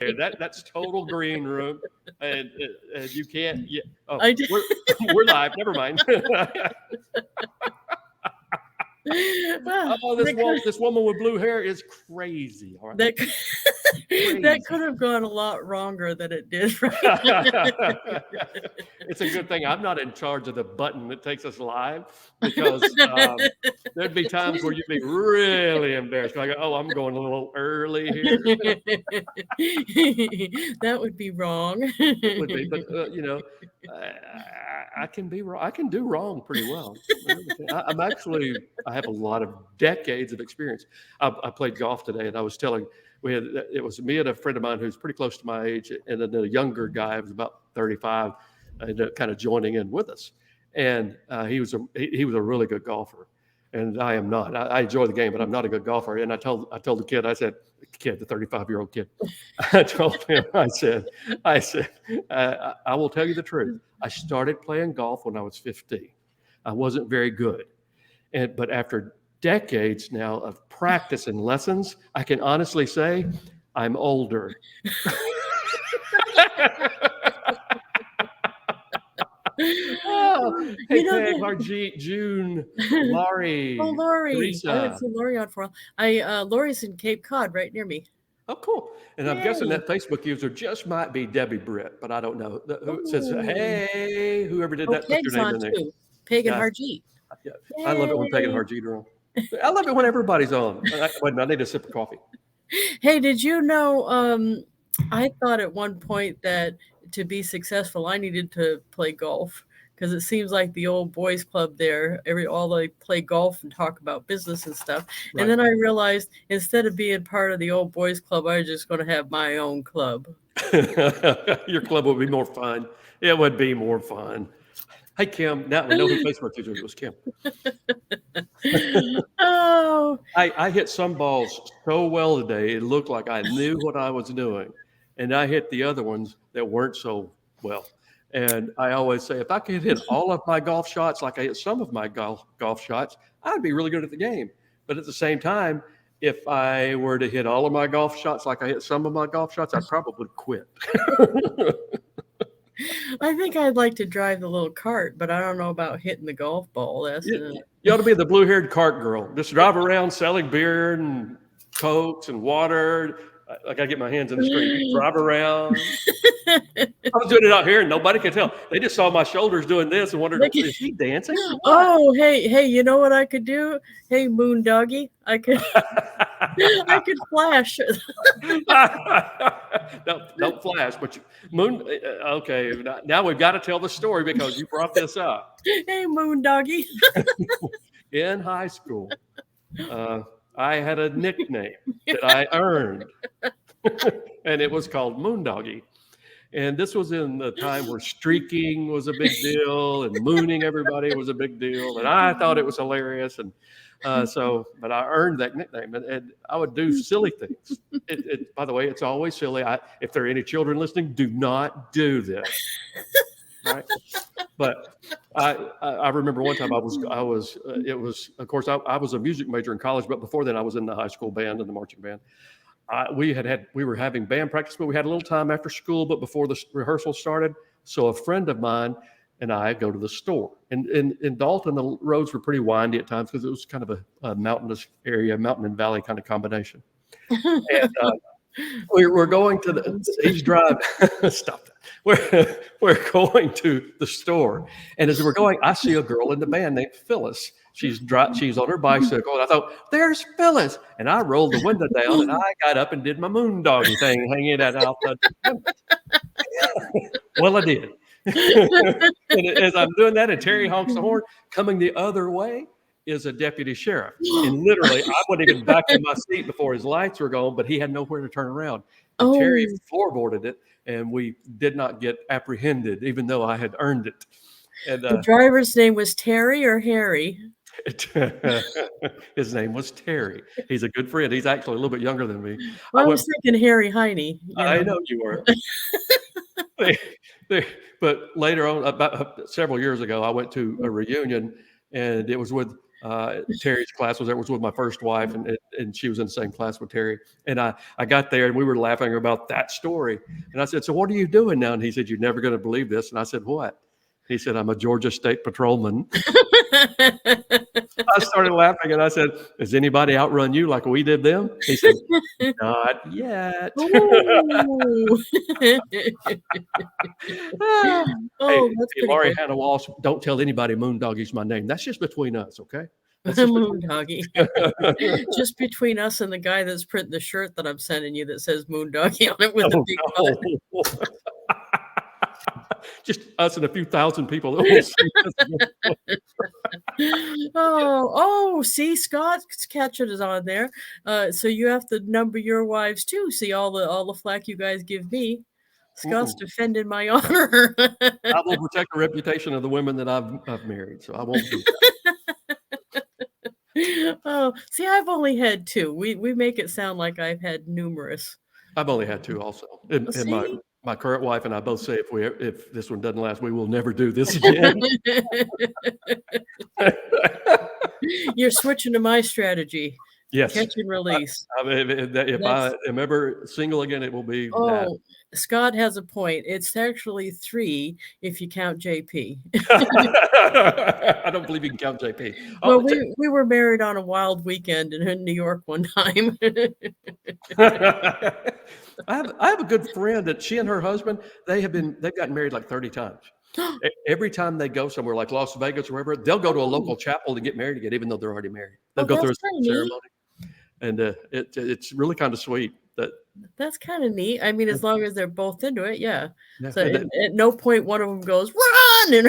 That's total green room, and you can't. Yeah. Oh, I did. we're live. Never mind. Well, Oh, this woman with blue hair is crazy. All right, that could, that crazy. could have gone a lot wronger than it did. Right? It's a good thing I'm not in charge of the button that takes us live, because there'd be times where you'd be really embarrassed. Like, oh, I'm going a little early here. That would be wrong. It would be, but I can be wrong. I can do wrong pretty well. I'm actually, I have a lot of decades of experience. I played golf today, and I was telling, it was me and a friend of mine who's pretty close to my age, and then a younger guy who was about 35, kind of joining in with us. And he was a really good golfer, and I am not. I enjoy the game, but I'm not a good golfer. And I told the kid, I said, the 35-year-old kid, I told him, I said, I will tell you the truth. I started playing golf when I was 15. I wasn't very good, but after decades now of practice and lessons, I can honestly say I'm older. Oh, hey, Peg, Harjeet, June, Laurie, Oh, Laurie. I Teresa. haven't seen Laurie on for a while. Laurie's in Cape Cod, right near me. Oh, cool. And I'm guessing Yay. that Facebook user just might be Debbie Britt, but I don't know. It says, Ooh. hey, whoever did that, put Peg's your name on in there. too. Peg and Yeah. Harjeet. Yeah. I love it when Peg and Harjeet are on. I love it when everybody's on. Wait, I need a sip of coffee. Hey, did you know, I thought at one point that to be successful, I needed to play golf, because it seems like the old boys club there, all they play golf and talk about business and stuff. Right. And then I realized instead of being part of the old boys club, I was just going to have my own club. Your club would be more fun. It would be more fun. Hey, Kim. Now we know who Facebook user was, Kim. Oh. I hit some balls so well today, it looked like I knew what I was doing. And I hit the other ones that weren't so well. And I always say, if I could hit all of my golf shots like I hit some of my golf shots, I'd be really good at the game. But at the same time, if I were to hit all of my golf shots like I hit some of my golf shots, I'd probably quit. I think I'd like to drive the little cart, but I don't know about hitting the golf ball. You ought to be the blue-haired cart girl. Just drive around selling beer and Cokes and water. I got to get my hands in the street. Drive around. I was doing it out here, and nobody could tell. They just saw my shoulders doing this and wondered, is he dancing? Oh, hey, you know what I could do? Hey, Moon Doggy, I could flash. Don't flash, but Moon. Okay, now we've got to tell the story because you brought this up. Hey, Moon Doggy. In high school, I had a nickname that I earned, and it was called Moondoggy. And this was in the time where streaking was a big deal and mooning everybody was a big deal. And I thought it was hilarious. And but I earned that nickname, and I would do silly things. By the way, it's always silly. If there are any children listening, do not do this. Right? But I remember one time I was of course I was a music major in college, but before then I was in the high school band and the marching band. We were having band practice, but we had a little time after school, but before the rehearsal started. So a friend of mine and I go to the store. And in Dalton, the roads were pretty windy at times because it was kind of a mountainous area, mountain and valley kind of combination. And we're going to he's driving. Stop that. We're going to the store. And as we're going, I see a girl in the band named Phyllis. She's on her bicycle, and I thought, there's Phyllis. And I rolled the window down, and I got up and did my Moondoggy thing, hanging out the Well, I did. And as I'm doing that, and Terry honks the horn, coming the other way is a deputy sheriff. And literally, I wasn't even back in my seat before his lights were gone, but he had nowhere to turn around. And Terry floorboarded it, and we did not get apprehended, even though I had earned it. And the driver's name was Terry or Harry? His name was Terry. He's a good friend. He's actually a little bit younger than me. Well, I was thinking Harry Heine. I know you were. But later on, about several years ago, I went to a reunion, and it was with Terry's class was there. It was with my first wife, and she was in the same class with Terry. And I got there, and we were laughing about that story. And I said, "So what are you doing now?" And he said, "You're never going to believe this." And I said, "What?" He said, "I'm a Georgia State patrolman." I started laughing, and I said, "Has anybody outrun you like we did them?" He said, "Not yet." Ooh. Hey, Oh, that's hey, pretty Laurie good. Hannah Walsh, don't tell anybody Moondoggy's my name. That's just between us, okay? That's just between Moondoggy. us. Just between us and the guy that's printing the shirt that I'm sending you that says Moondoggy on it with a Oh, big butt. no. Just us and a few thousand people that will see this. Oh, see, Scott's catching is on there. So you have to number your wives too. See all the flack you guys give me. Scott's Mm-mm. defending my honor. I will protect the reputation of the women that I've married, so I won't do that. Oh, see, I've only had two. We make it sound like I've had numerous. I've only had two also. And See? my current wife and I both say if this one doesn't last, we will never do this again. You're switching to my strategy. Yes. Catch and release. I mean, if I am ever single again, it will be that. Oh, Scott has a point. It's actually 3 if you count JP. I don't believe you can count JP. Well, Oh, we were married on a wild weekend in New York one time. I have a good friend that she and her husband, they've gotten married like 30 times. Every time they go somewhere like Las Vegas or wherever, they'll go to a local chapel to get married again, even though they're already married. They'll Oh, go through that's a kinda neat. ceremony. And it's really kind of sweet that That's kinda neat. I mean, as long as they're both into it, yeah. yeah, So and at no point one of them goes, "Run!" And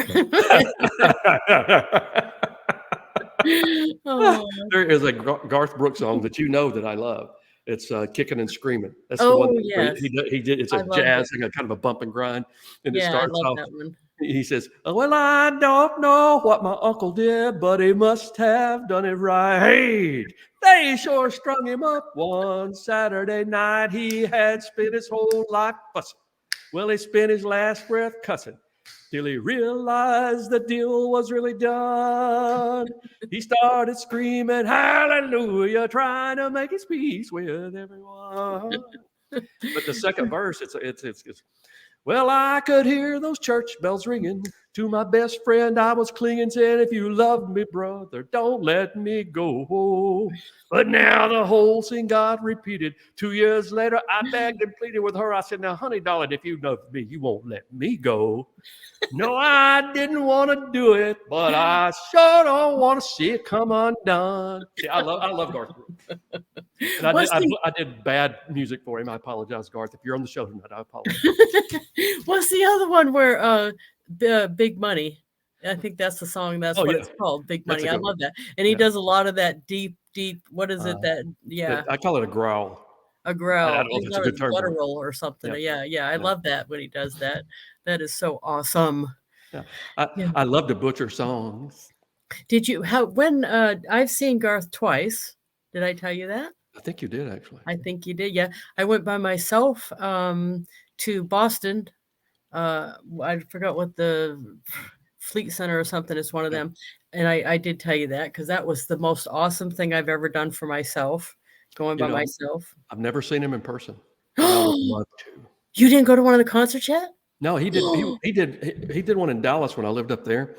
Oh. there is a Garth Brooks song that you know that I love. It's Kicking and Screaming. That's the one Oh, where yes. he did. It's I a loved jazz it. thing, a kind of a bump and grind, and it Yeah, I starts love off. that one. He says, "Oh, well, I don't know what my uncle did, but he must have done it right. They sure strung him up one Saturday night. He had spent his whole life fussing. Well, he spent his last breath cussing till he realized the deal was really done. He started screaming, hallelujah, trying to make his peace with everyone." But the second verse, it's well, I could hear those church bells ringing. To my best friend, I was clinging, saying, "If you love me, brother, don't let me go." But now the whole scene got repeated. 2 years later, I begged and pleaded with her. I said, "Now, honey, darling, if you love me, you won't let me go." No, I didn't want to do it, but I sure don't want to see it come undone. See, I love Garth Brooks. And What's the I did bad music for him. I apologize, Garth. If you're on the show tonight, I apologize. What's the other one where the Big Money? I think that's the song. That's Oh, what yeah. it's called, Big That's Money. a I good one. love that. And he Yeah. does a lot of that deep, what is it that yeah, I call it a growl. a I growl. don't know I if it's a thought good it's term or not. guttural or something. Yeah. Yeah, yeah. I Yeah. love that when he does that. That is so awesome. Yeah. Yeah. I love to butcher songs. Did you I've seen Garth twice. Did I tell you that? I think you did actually. I think you did. Yeah. I went by myself to Boston. I forgot what the Fleet Center or something is one of Yeah. them. And I did tell you that because that was the most awesome thing I've ever done for myself, going You by know, myself. I've never seen him in person, and I would love to. You didn't go to one of the concerts yet? No, he did one in Dallas when I lived up there,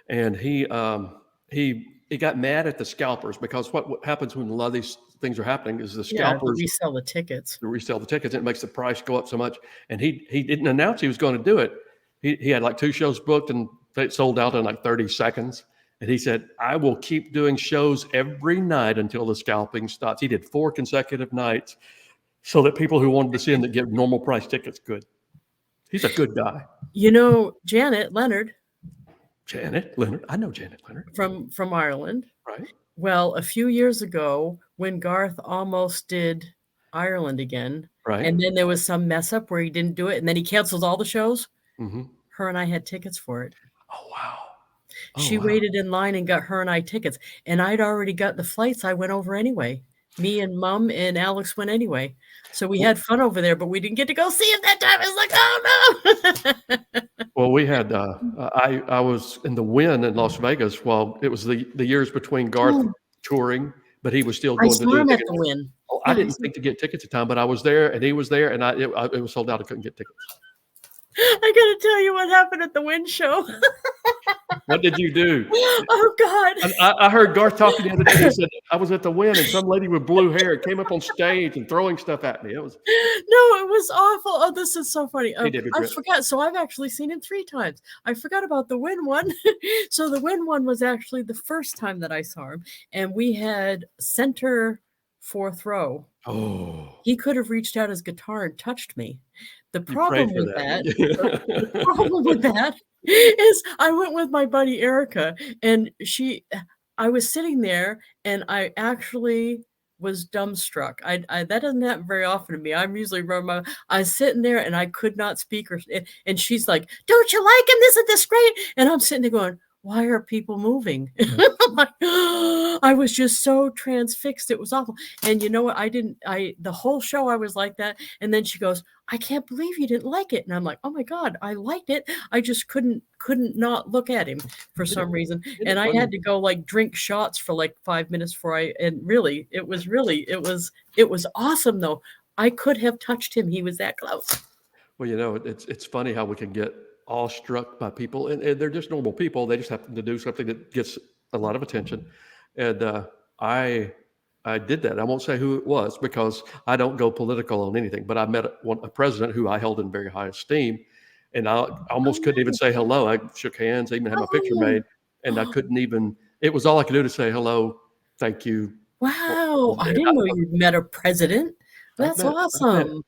and he got mad at the scalpers because what happens when a lot of these things are happening is the Yeah, to scalpers resell the tickets. resell the tickets and it makes the price go up so much. And he didn't announce he was going to do it. He had like 2 shows booked and they sold out in like 30 seconds. And he said, "I will keep doing shows every night until the scalping stops." He did 4 consecutive nights so that people who wanted to see him that get normal price tickets could. He's a good guy. You know, Janet Leonard Janet Leonard. I know Janet Leonard. from Ireland. Right. Well, a few years ago, when Garth almost did Ireland again, Right. and then there was some mess up where he didn't do it, and then he canceled all the shows, Mm-hmm. her and I had tickets for it. Oh, wow. Oh, She wow. waited in line and got her and I tickets, and I'd already got the flights. I went over anyway. Me and Mom and Alex went anyway. So we had fun over there, but we didn't get to go see him that time. It's like, oh no. Well, we had I was in the Win in Las Vegas while it was the years between Garth Oh, touring, but he was still I going to saw do the him at ticket. the Win. Oh, I Yeah, didn't think to get tickets at the time, but I was there and he was there, and it was sold out. I couldn't get tickets. I gotta tell you what happened at the Win show. What did you do? Oh God. And I heard Garth talking the other day. He said I was at the Win, and some lady with blue hair came up on stage and throwing stuff at me. It was No, it was awful. Oh, this is so funny. Hey, David I Britt. forgot. So I've actually seen him 3 times. I forgot about the Win one. So the Win one was actually the first time that I saw him, and we had center 4th row. Oh, He could have reached out his guitar and touched me. The you prayed problem for with that. that, the problem with that is I went with my buddy Erica, and I was sitting there, and I actually was dumbstruck. I that doesn't happen very often to me. I'm usually I was sitting there, and I could not speak, and she's like, "Don't you like him? Isn't this great?" And I'm sitting there going, "Why are people moving?" I'm like, I was just so transfixed. It was awful. And you know what? The whole show I was like that. And then she goes, "I can't believe you didn't like it." And I'm like, "Oh my God, I liked it. I just couldn't not look at him for some reason." Isn't And it I funny? had to go like drink shots for like 5 minutes before and really, it was awesome though. I could have touched him. He was that close. Well, it's funny how we can get awestruck by people, and they're just normal people. They just happen to do something that gets a lot of attention, and I I did that. I won't say who it was because I don't go political on anything. But I met a president who I held in very high esteem, and I Oh, almost couldn't even say hello. I shook hands, even had my picture oh, made, and I couldn't even. It was all I could do to say hello, thank you. wow. I And didn't know you'd met a president. That's I've met awesome.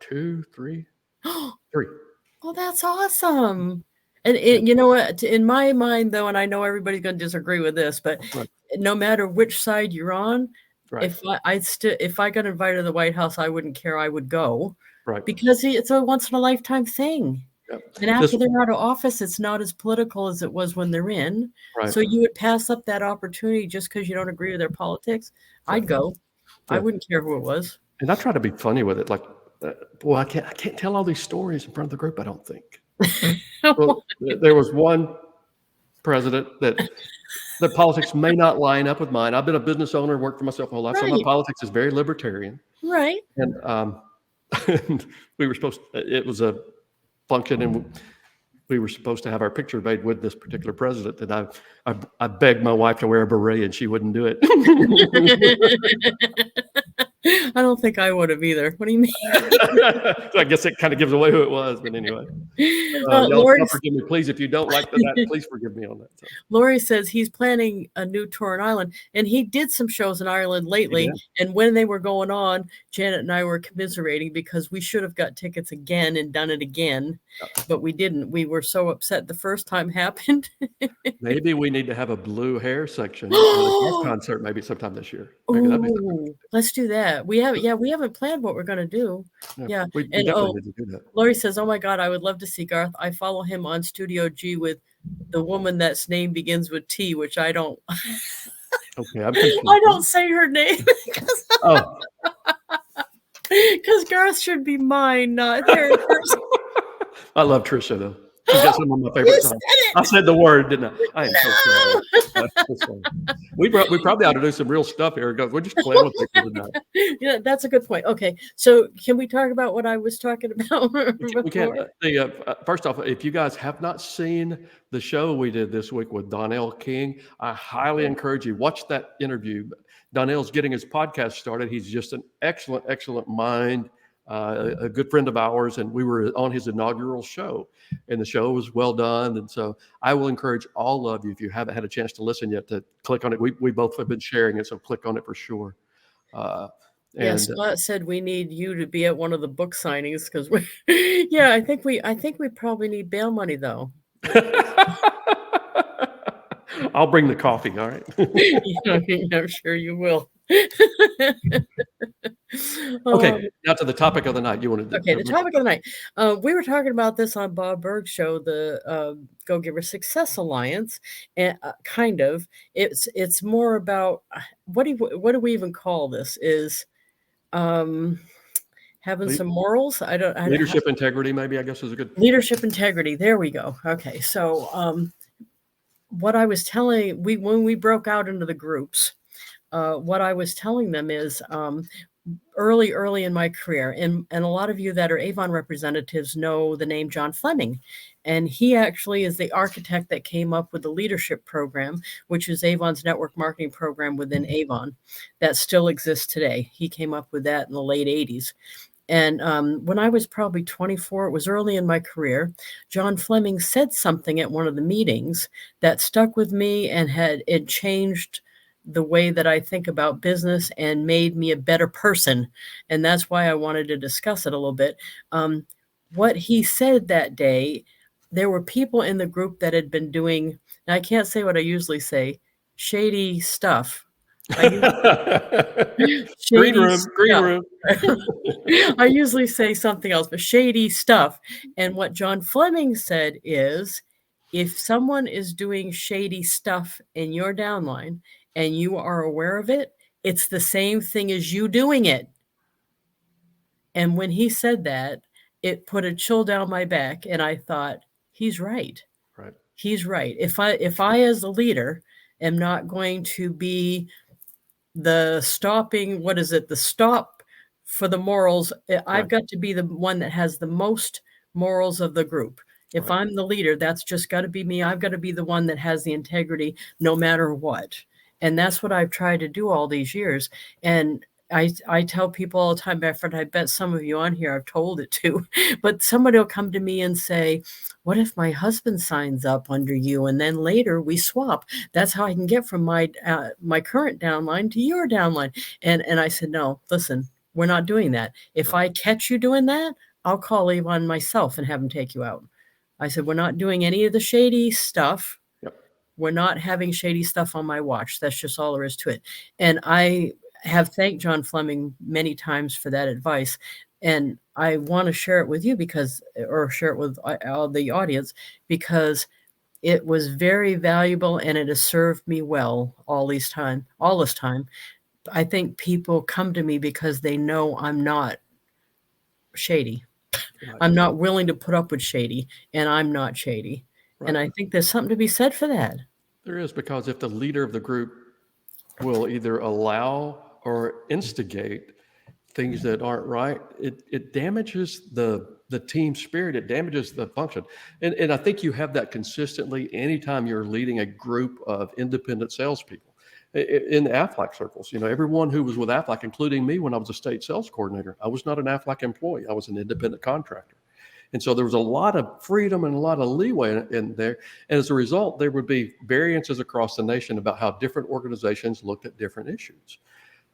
two, three. Oh, that's awesome. And Yeah, you know what? In my mind, though, and I know everybody's going to disagree with this, but right, no matter which side you're on, right, if I got invited to the White House, I wouldn't care. I would go right. because it's a once in a lifetime thing. Yep. And This after they're out of office, it's not as political as it was when they're in. right. So you would pass up that opportunity just because you don't agree with their politics. Yeah, I'd go. I yeah. wouldn't care who it was. And I try to be funny with it. Like, boy, I can't tell all these stories in front of the group. I don't think. Well, there was one president that the politics may not line up with mine. I've been a business owner, worked for myself my whole life, so my Right, politics is very libertarian. right. And and we were supposed. It was a function, and we were supposed to have our picture made with this particular president. And I begged my wife to wear a beret, and she wouldn't do it. I don't think I would have either. What do you mean? So I guess it kind of gives away who it was. But anyway, y'all forgive me, please. If you don't like that, please forgive me on that. So. Lori says he's planning a new tour in Ireland, and he did some shows in Ireland lately. And when they were going on, Janet and I were commiserating because we should have got tickets again and done it again, but we didn't. We were so upset the first time happened. Maybe we need to have a blue hair section at a concert maybe sometime this year. Maybe that'd be something. Oh, let's do that. We haven't planned what we're gonna do. Yeah. We And definitely need to do that. Lori says, "Oh my God, I would love to see Garth. I follow him on Studio G with the woman that's name begins with T, which I don't Okay, I'm confused. I don't say her name Oh, because Garth should be mine, not hers." I love Trisha though. She's got some of my favorite songs. I said the word, didn't I? I am so sorry. We probably ought to do some real stuff here. We're just playing with people tonight. Yeah, that's a good point. Okay, so can we talk about what I was talking about We can. before? First off, if you guys have not seen the show we did this week with Donnell King, I highly encourage you watch that interview. Donnell's getting his podcast started. He's just an excellent, excellent mind. A good friend of ours, and we were on his inaugural show, and the show was well done. And so I will encourage all of you, if you haven't had a chance to listen yet, to click on it. We both have been sharing it, so click on it for sure. Yeah, Scott said we need you to be at one of the book signings because we yeah, I think we probably need bail money though. I'll bring the coffee, all right? I'm sure you will. Okay, now to the topic of the night. You wanted to Okay, the topic of the night. We were talking about this on Bob Berg's show, the Go Giver Success Alliance, and kind of. It's more about what do we even call this? Is having Le- some morals. Leadership integrity, maybe, I guess, is a good. Leadership integrity. There we go. Okay. So, what I was telling when we broke out into the groups, what I was telling them is, early in my career, and a lot of you that are Avon representatives know the name John Fleming, and he actually is the architect that came up with the leadership program, which is Avon's network marketing program within Avon that still exists today. He came up with that in the late 80s. And when I was probably 24, it was early in my career, John Fleming said something at one of the meetings that stuck with me, and it changed the way that I think about business and made me a better person. And that's why I wanted to discuss it a little bit. What he said that day, there were people in the group that had been doing, and I can't say what I usually say, shady stuff. Green Shady room, green stuff. room. I usually say something else, but shady stuff. And what John Fleming said is, if someone is doing shady stuff in your downline and you are aware of it, it's the same thing as you doing it. And when he said that, it put a chill down my back, and I thought, he's right. Right. He's right. If I as a leader am not going to be the stopping, what is it? The stop for the morals. I've got to be the one that has the most morals of the group. If Right. I'm the leader, that's just got to be me. I've got to be the one that has the integrity no matter what. And that's what I've tried to do all these years. And I tell people all the time, Bedford, I bet some of you on here I've told it to, but somebody will come to me and say, what if my husband signs up under you and then later we swap? That's how I can get from my current downline to your downline. And I said, no, listen, we're not doing that. If I catch you doing that, I'll call Avon myself and have him take you out. I said, we're not doing any of the shady stuff. Yep. We're not having shady stuff on my watch. That's just all there is to it. And I have thanked John Fleming many times for that advice. And I want to share it with you or share it with all the audience, because it was very valuable and it has served me well all this time. I think people come to me because they know I'm not shady. Right. I'm not willing to put up with shady, and I'm not shady. Right. And I think there's something to be said for that. There is, because if the leader of the group will either allow or instigate things that aren't right, it damages the team spirit. It damages the function. And I think you have that consistently anytime you're leading a group of independent salespeople. In Aflac circles, everyone who was with Aflac, including me when I was a state sales coordinator, I was not an Aflac employee. I was an independent contractor. And so there was a lot of freedom and a lot of leeway in there. And as a result, there would be variances across the nation about how different organizations looked at different issues.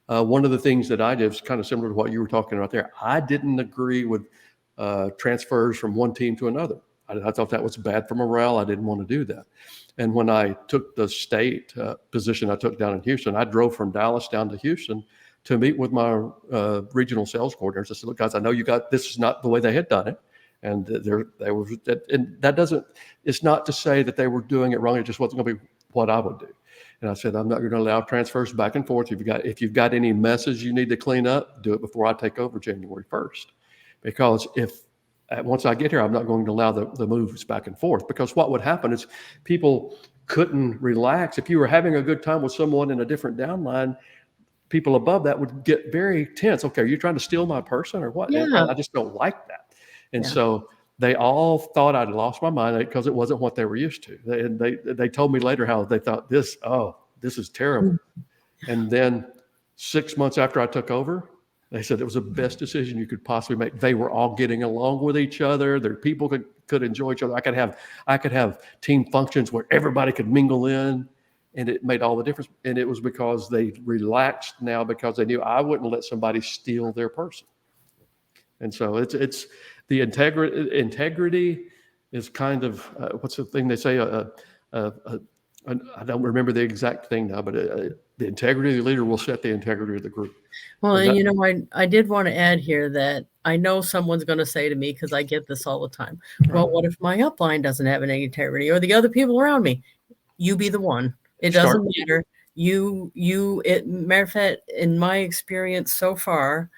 One of the things that I did was kind of similar to what you were talking about there. I didn't agree with transfers from one team to another. I thought that was bad for morale. I didn't want to do that. And when I took the state position I took down in Houston, I drove from Dallas down to Houston to meet with my regional sales coordinators. I said, look, guys, I know this is not the way they had done it. And it's not to say that they were doing it wrong. It just wasn't going to be what I would do. And I said, I'm not going to allow transfers back and forth. If you've got any messes you need to clean up, do it before I take over January 1st. Because once I get here, I'm not going to allow the moves back and forth. Because what would happen is people couldn't relax. If you were having a good time with someone in a different downline, people above that would get very tense. Okay, are you trying to steal my person or what? Yeah. And I just don't like that. And so they all thought I'd lost my mind because it wasn't what they were used to. They told me later how they thought this is terrible. And then 6 months after I took over, they said it was the best decision you could possibly make. They were all getting along with each other. Their people could enjoy each other. I could have team functions where everybody could mingle in, and it made all the difference. And it was because they relaxed now because they knew I wouldn't let somebody steal their person. And so it's the integrity is kind of what's the thing they say? I don't remember the exact thing now, but the integrity of the leader will set the integrity of the group. Well, and I did want to add here that I know someone's going to say to me, because I get this all the time, well, what if my upline doesn't have any integrity, or the other people around me? You be the one. It doesn't matter. Matter of fact, in my experience so far,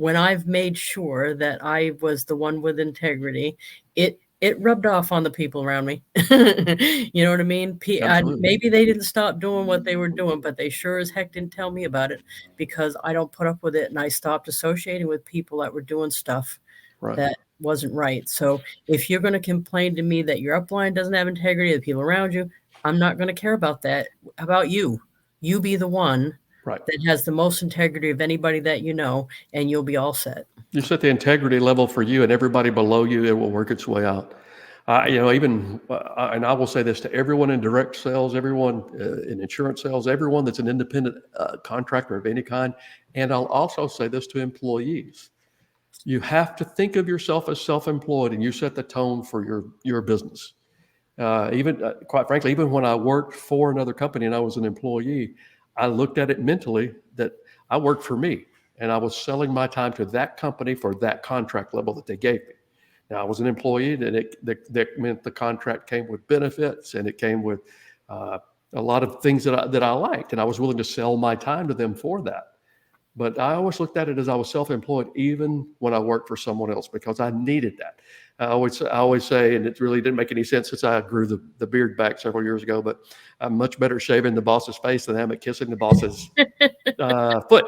when I've made sure that I was the one with integrity, it rubbed off on the people around me. You know what I mean? Absolutely. Maybe they didn't stop doing what they were doing, but they sure as heck didn't tell me about it because I don't put up with it, and I stopped associating with people that were doing stuff Right. that wasn't right. So if you're going to complain to me that your upline doesn't have integrity, the people around you, I'm not going to care about that. About you. You be the one Right. that has the most integrity of anybody that you know, and you'll be all set. You set the integrity level for you, and everybody below you, it will work its way out. Even, and I will say this to everyone in direct sales, everyone in insurance sales, everyone that's an independent contractor of any kind. And I'll also say this to employees. You have to think of yourself as self-employed, and you set the tone for your business. Quite frankly, even when I worked for another company and I was an employee, I looked at it mentally that I worked for me and I was selling my time to that company for that contract level that they gave me. Now I was an employee, and that meant the contract came with benefits, and it came with a lot of things that I liked, and I was willing to sell my time to them for that. But I always looked at it as I was self-employed, even when I worked for someone else, because I needed that. I always say, and it really didn't make any sense since I grew the beard back several years ago, but I'm much better shaving the boss's face than I am at kissing the boss's foot.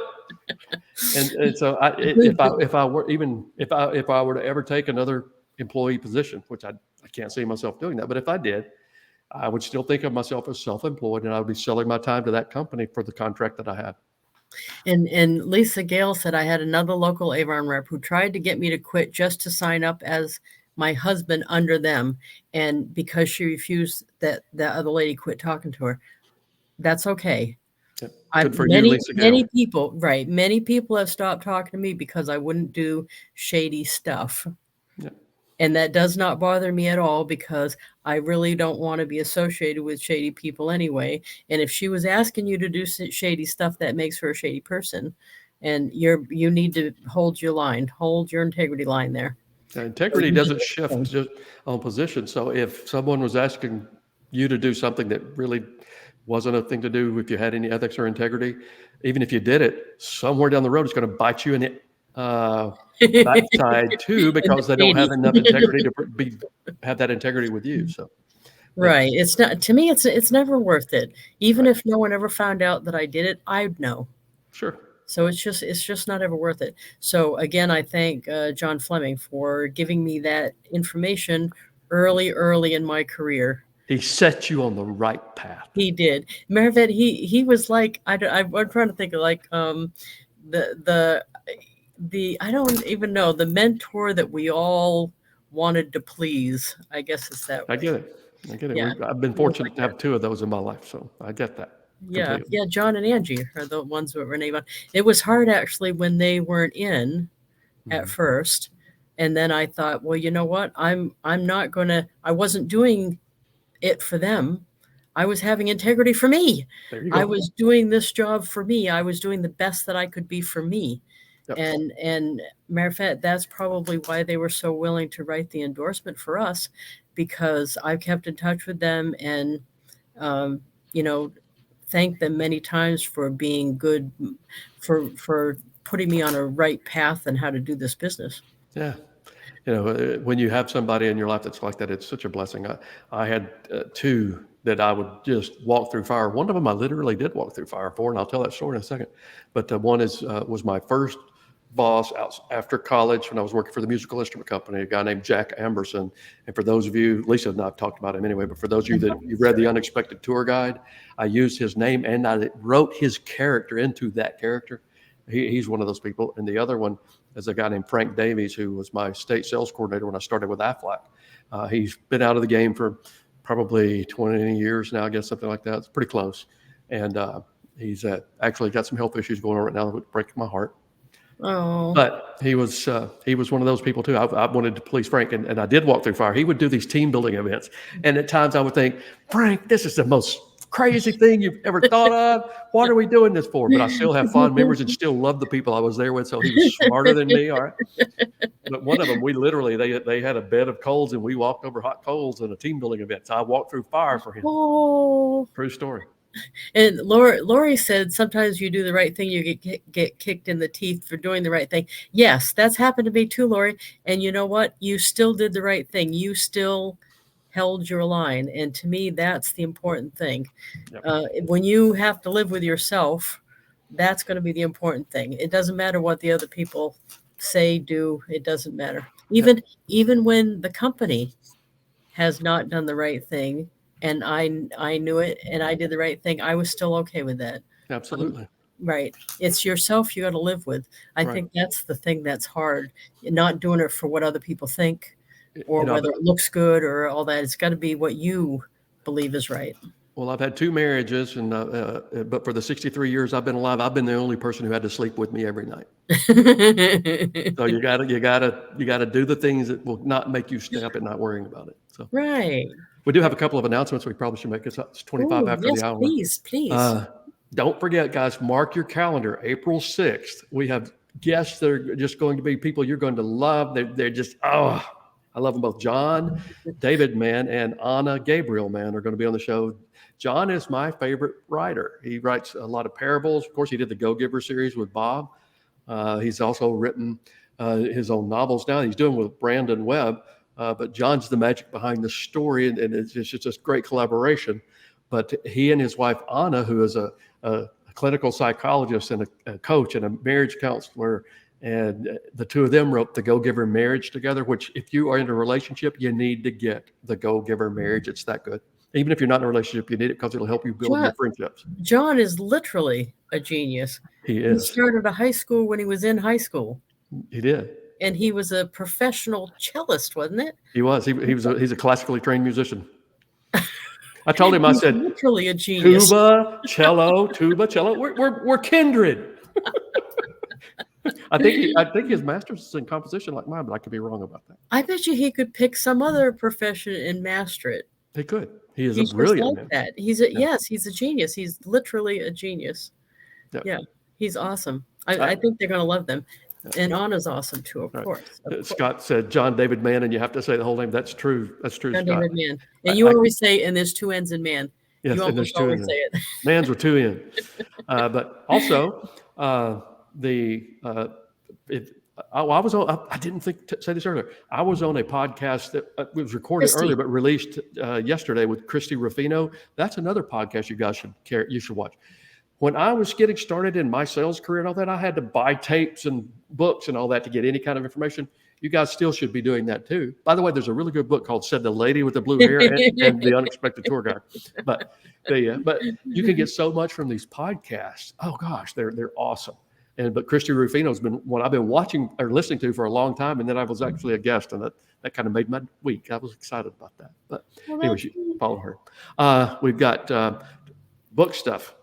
And so if I were to ever take another employee position, which I can't see myself doing that, but if I did, I would still think of myself as self-employed, and I would be selling my time to that company for the contract that I had. And Lisa Gale said I had another local Avon rep who tried to get me to quit just to sign up as my husband under them. And because she refused, that other lady quit talking to her. That's okay. Yeah. Good for you, Lisa Gale. Many people, right? Many people have stopped talking to me because I wouldn't do shady stuff. Yeah. And that does not bother me at all because I really don't want to be associated with shady people anyway. And if she was asking you to do shady stuff, that makes her a shady person. And you need to hold your line, hold your integrity line there. Integrity doesn't shift just on position. So if someone was asking you to do something that really wasn't a thing to do if you had any ethics or integrity, even if you did it, somewhere down the road, it's going to bite you in the backside too, because they don't have enough integrity to have that integrity with you. So, right. It's not, to me, it's never worth it. Even if no one ever found out that I did it, I'd know. Sure. So it's just not ever worth it. So again, I thank John Fleming for giving me that information early in my career. He set you on the right path. He did. Mervet, he was like, I'm trying to think of like the I don't even know, the mentor that we all wanted to please. I guess it's that way. I get it. Yeah. I've been fortunate to have two of those in my life, so I get that. Yeah, completely. yeah. John and Angie are the ones that were named on. It was hard actually when they weren't in at first, and then I thought, well, you know what? I'm not gonna. I wasn't doing it for them. I was having integrity for me. There you go. I was doing this job for me. I was doing the best that I could be for me. Yep. And matter of fact, that's probably why they were so willing to write the endorsement for us, because I've kept in touch with them and, you know, thanked them many times for being good, for putting me on a right path and how to do this business. Yeah. When you have somebody in your life that's like that, it's such a blessing. I had two that I would just walk through fire. One of them I literally did walk through fire for, and I'll tell that story in a second. But one was my first boss out after college when I was working for the musical instrument company, a guy named Jack Amberson. And for those of you, Lisa and I have talked about him anyway, but for those of you that you read The Unexpected Tour Guide, I used his name and I wrote his character into that character. He's one of those people. And the other one is a guy named Frank Davies, who was my state sales coordinator when I started with Aflac. He's been out of the game for probably 20 years now, I guess, something like that. It's pretty close. And he's actually got some health issues going on right now that would break my heart. Oh. But he was one of those people too. I wanted to please Frank, and I did walk through fire. He would do these team building events, and at times I would think, Frank, this is the most crazy thing you've ever thought of. What are we doing this for? But I still have fond memories and still love the people I was there with. So he was smarter than me. All right. But one of them, we literally, they had a bed of coals and we walked over hot coals in a team building event. So I walked through fire for him. Oh. True story. And Lori said sometimes you do the right thing, you get kicked in the teeth for doing the right thing. Yes, that's happened to me too, Lori. And you know what? You still did the right thing. You still held your line. And to me, that's the important thing. Yep. When you have to live with yourself, that's going to be the important thing. It doesn't matter what the other people say, do. It doesn't matter. Even when the company has not done the right thing, and I knew it, and I did the right thing, I was still okay with that. Absolutely. Right. It's yourself you got to live with. I Right. think that's the thing that's hard. You're not doing it for what other people think or You know, whether it looks good or all that. It's got to be what you believe is right. well, I've had 2 marriages, and but for the 63 years I've been alive, I've been the only person who had to sleep with me every night. So you gotta do the things that will not make you stay up at night worrying about it. So Right. we do have a couple of announcements we probably should make. It's 25 Ooh, after yes, the hour. please. Don't forget, guys, mark your calendar. April 6th. We have guests that are just going to be people you're going to love. They're just, I love them both. John David Mann and Anna Gabriel Mann are going to be on the show. John is my favorite writer. He writes a lot of parables. Of course, he did the Go Giver series with Bob. He's also written his own novels now. He's doing with Brandon Webb. But John's the magic behind the story, and it's just a great collaboration. But he and his wife, Anna, who is a clinical psychologist and a coach and a marriage counselor, and the two of them wrote the Go Giver Marriage together, which if you are in a relationship, you need to get the Go Giver Marriage. It's that good. Even if you're not in a relationship, you need it because it'll help you build your friendships. John is literally a genius. He is. He started a high school when he was in high school. He did. And he was a professional cellist, wasn't it? He was. He's a classically trained musician. I told him, I said, literally a genius. Tuba, cello. We're kindred. I think his master's is in composition like mine, but I could be wrong about that. I bet you he could pick some other profession and master it. He could. He is He's a brilliant like man. that. He's a genius. He's literally a genius. Yeah, he's awesome. I think they're going to love them. And Anna's awesome too, of course. Scott said John David Mann, and you have to say the whole name. That's true. That's true, John Scott. David Mann. And you always say, and there's 2 N's in man. Yes, you and there's almost 2 always N's. say it. Mans were 2 in. But also, I was on. I didn't say this earlier. I was on a podcast that was recorded earlier but released yesterday with Christy Ruffino. That's another podcast you guys should watch. When I was getting started in my sales career and all that, I had to buy tapes and books and all that to get any kind of information. You guys still should be doing that too. By the way, there's a really good book called "Said the Lady with the Blue Hair" and the Unexpected Tour Guide. But you can get so much from these podcasts. Oh gosh, they're awesome. But Christy Rufino's been one I've been watching or listening to for a long time, and then I was actually a guest, and that kind of made my week. I was excited about that. But anyway, you follow her. We've got book stuff.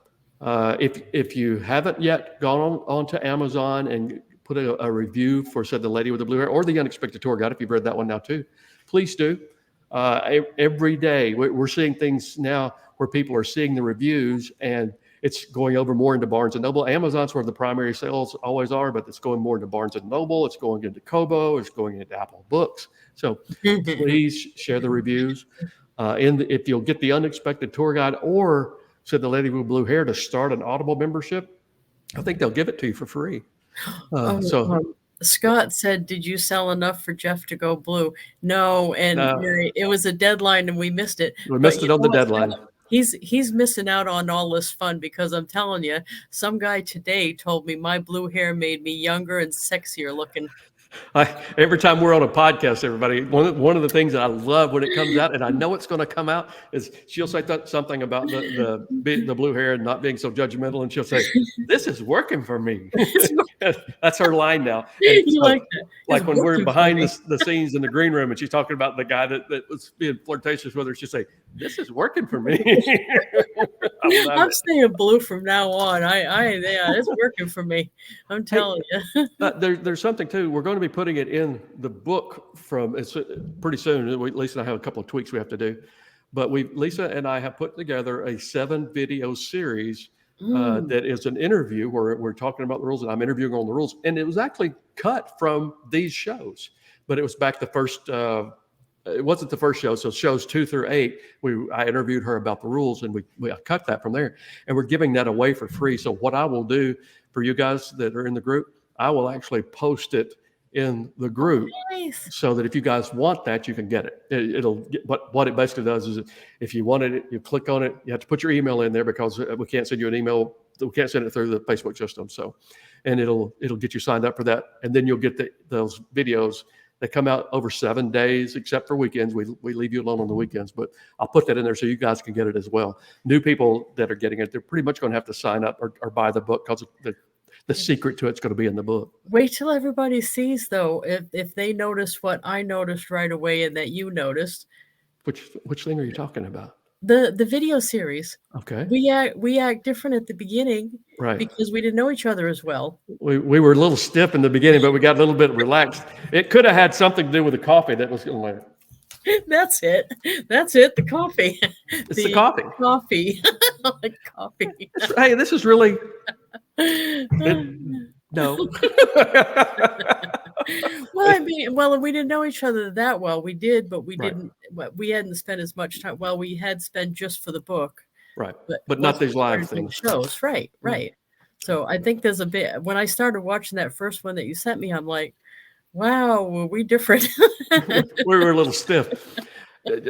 If you haven't yet gone on to Amazon and put a review for "Said the Lady with the Blue Hair" or "The Unexpected Tour Guide," if you've read that one now too, please do. Every day we're seeing things now where people are seeing the reviews, and it's going over more into Barnes & Noble. Amazon's where the primary sales always are, but it's going more into Barnes & Noble. It's going into Kobo. It's going into Apple Books. So please share the reviews. If you'll get the Unexpected Tour Guide or "Said the Lady with Blue Hair" to start an Audible membership, I think they'll give it to you for free. Scott said, "Did you sell enough for Jeff to go blue?" No, and it was a deadline and we missed it. We missed it on the deadline. He's missing out on all this fun because I'm telling you, some guy today told me my blue hair made me younger and sexier looking. Every time we're on a podcast, everybody, one of the things that I love when it comes out, and I know it's going to come out, is she'll say something about the blue hair and not being so judgmental, and she'll say, "This is working for me." That's her line now. You like that? Like when we're behind the scenes in the green room, and she's talking about the guy that was being flirtatious with her, she'll say, "This is working for me." I'm staying blue from now on. It's working for me. I'm telling you. There's something too. We're going to be putting it in the book it's pretty soon. Lisa and I have a couple of tweaks we have to do, but Lisa and I have put together a 7-video series that is an interview where we're talking about the rules, and I'm interviewing on the rules. And it was actually cut from these shows, but it was back the first it wasn't the first show. So shows 2 through 8, I interviewed her about the rules, and we cut that from there, and we're giving that away for free. So what I will do for you guys that are in the group, I will actually post it in the group, Nice. so that if you guys want that, you can get it. It'll get, what it basically does is, if you wanted it, you click on it. You have to put your email in there, because we can't send you an email. We can't send it through the Facebook system. So, and it'll get you signed up for that, and then you'll get those videos. They come out over 7 days, except for weekends. We leave you alone on the weekends, but I'll put that in there so you guys can get it as well. New people that are getting it, they're pretty much going to have to sign up or buy the book, because the secret to it's going to be in the book. Wait till everybody sees, though, if they notice what I noticed right away and that you noticed. Which thing are you talking about? The video series. Okay. We act different at the beginning, right? Because we didn't know each other as well. We were a little stiff in the beginning, but we got a little bit relaxed. It could have had something to do with the coffee that was going to. That's it. The coffee. It's the coffee. Coffee. I like coffee. Hey, this is really. No. Well, I mean, we didn't know each other that well. We did, but we didn't. We hadn't spent as much time. Well, we had spent just for the book, right? But not these live things. Shows, right? So I think there's a bit. When I started watching that first one that you sent me, I'm like, wow, were we different? We were a little stiff.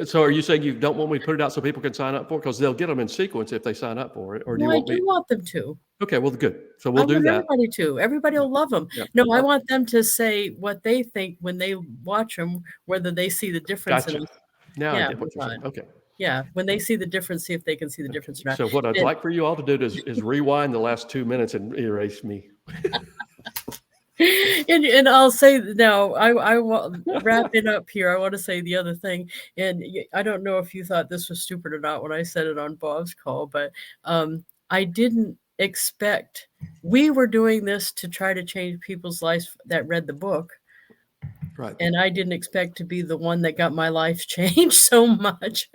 So are you saying you don't want me to put it out so people can sign up for it? Because they'll get them in sequence if they sign up for it. Or do you want me? I do want them to. Okay, well, good. So we'll do that. Everybody to. Everybody will love them. Yeah. No, I want them to say what they think when they watch them, whether they see the difference in them. Now I get what you're saying. Okay. Yeah, when they see the difference, see if they can see the difference or not. So what I'd like for you all to do is rewind the last 2 minutes and erase me. And I'll say now, I will wrap it up here. I want to say the other thing, and I don't know if you thought this was stupid or not when I said it on Bob's call, but I didn't expect we were doing this to try to change people's lives that read the book. Right. And I didn't expect to be the one that got my life changed so much.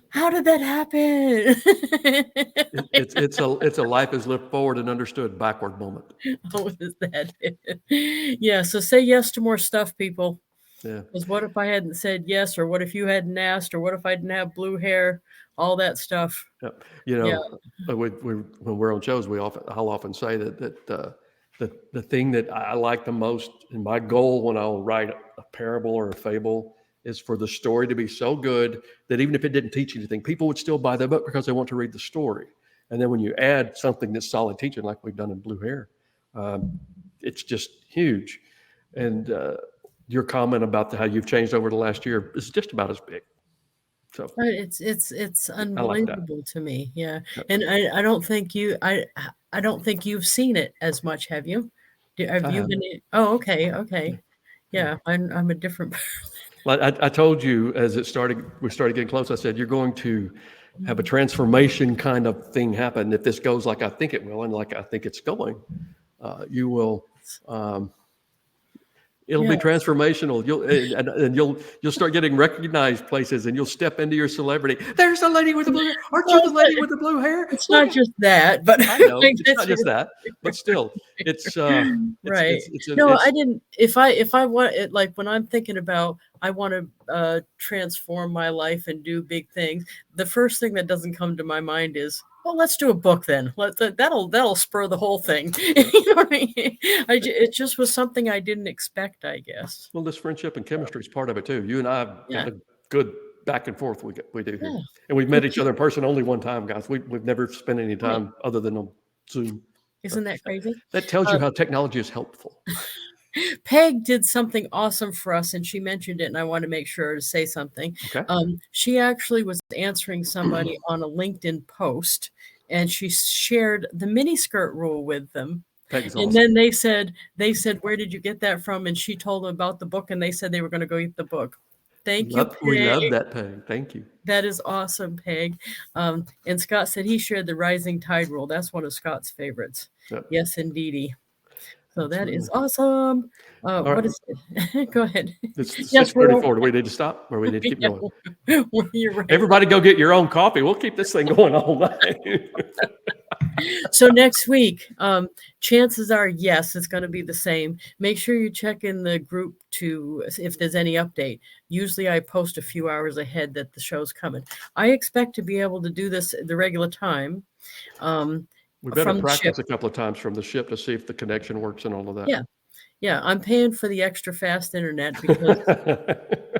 How did that happen? It's a life is lived forward and understood backward moment. Oh, is that it? Yeah. So say yes to more stuff, people. Yeah. Because what if I hadn't said yes, or what if you hadn't asked, or what if I didn't have blue hair, all that stuff. Yeah. You know, when we're on shows, I'll often say that the thing that I like the most, and my goal when I'll write a parable or a fable, is for the story to be so good that even if it didn't teach anything, people would still buy the book because they want to read the story. And then when you add something that's solid teaching, like we've done in Blue Hair, it's just huge. And your comment about how you've changed over the last year is just about as big. So it's unbelievable to me. Yeah. And I don't think I don't think you've seen it as much, have you? Have you been? Oh, okay. Yeah, I'm a different person. I told you as we started getting close, I said, you're going to have a transformation kind of thing happen. If this goes like I think it will, and like I think it's going, you will, it'll be transformational. You'll start getting recognized places, and you'll step into your celebrity. There's the lady with the blue hair. Aren't you the lady with the blue hair? It's not just that, but I know it's not just that, but still, it's right. I didn't. If I want it, like when I'm thinking about, I want to transform my life and do big things. The first thing that doesn't come to my mind is, well, let's do a book then. That'll spur the whole thing. You know what I mean? It just was something I didn't expect, I guess. Well, this friendship and chemistry is part of it too. You and I have got a good back and forth we do here, and we've met each other in person only one time, guys. We've never spent any time other than on Zoom. Isn't that crazy? That tells you how technology is helpful. Peg did something awesome for us, and she mentioned it, and I want to make sure to say something. Okay. She actually was answering somebody on a LinkedIn post, and she shared the miniskirt rule with them. Peg's and awesome. Then they said, where did you get that from? And she told them about the book, and they said they were going to go eat the book. Thank you, Peg. We love that, Peg. Thank you. That is awesome, Peg. And Scott said he shared the rising tide rule. That's one of Scott's favorites. Yep. Yes, indeedy. So that is awesome. What right. is it? Go ahead. It's 6:34. Do we need to stop or we need to keep going? You're right. Everybody go get your own coffee. We'll keep this thing going all night. So next week, chances are, yes, it's going to be the same. Make sure you check in the group to if there's any update. Usually I post a few hours ahead that the show's coming. I expect to be able to do this at the regular time. We better From the ship. practice a couple of times from the ship to see if the connection works and all of that. Yeah. Yeah, I'm paying for the extra fast internet because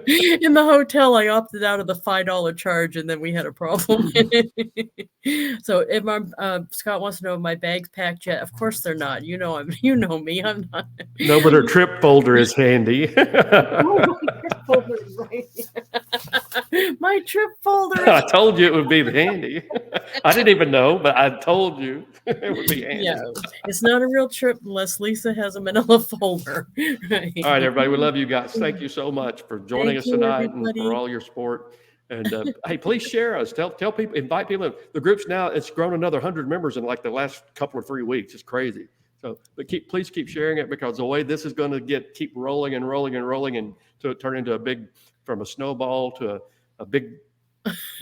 in the hotel I opted out of the $5 charge and then we had a problem. So if Scott wants to know if my bag's packed yet, of course they're not. You know me. I'm not. No, but her trip folder is handy. Oh, my trip folder is right here. My trip folder I is told you it would be handy. I didn't even know, but I told you it would be handy. yeah. It's not a real trip unless Lisa has a manila folder. Right. All right, everybody, we love you guys. Thank you so much for joining Thank us you, tonight everybody. and for all your support. And hey, please share us. Tell people, invite people. The group's now, it's grown another 100 members in like the last couple or 3 weeks. It's crazy. So, but please keep sharing it, because the way this is going to keep rolling and rolling and rolling, and to turn into from a snowball to a big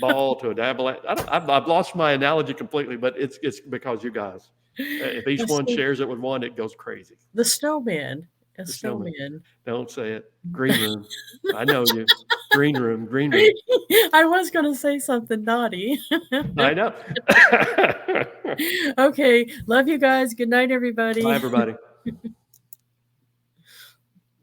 ball to a dabble. I've lost my analogy completely, but it's because you guys. If each one shares it with one, it goes crazy. The snowman. A The snowman. Don't say it. Green room. I know you. Green room. I was going to say something naughty. I know. Okay. Love you guys. Good night, everybody. Bye, everybody.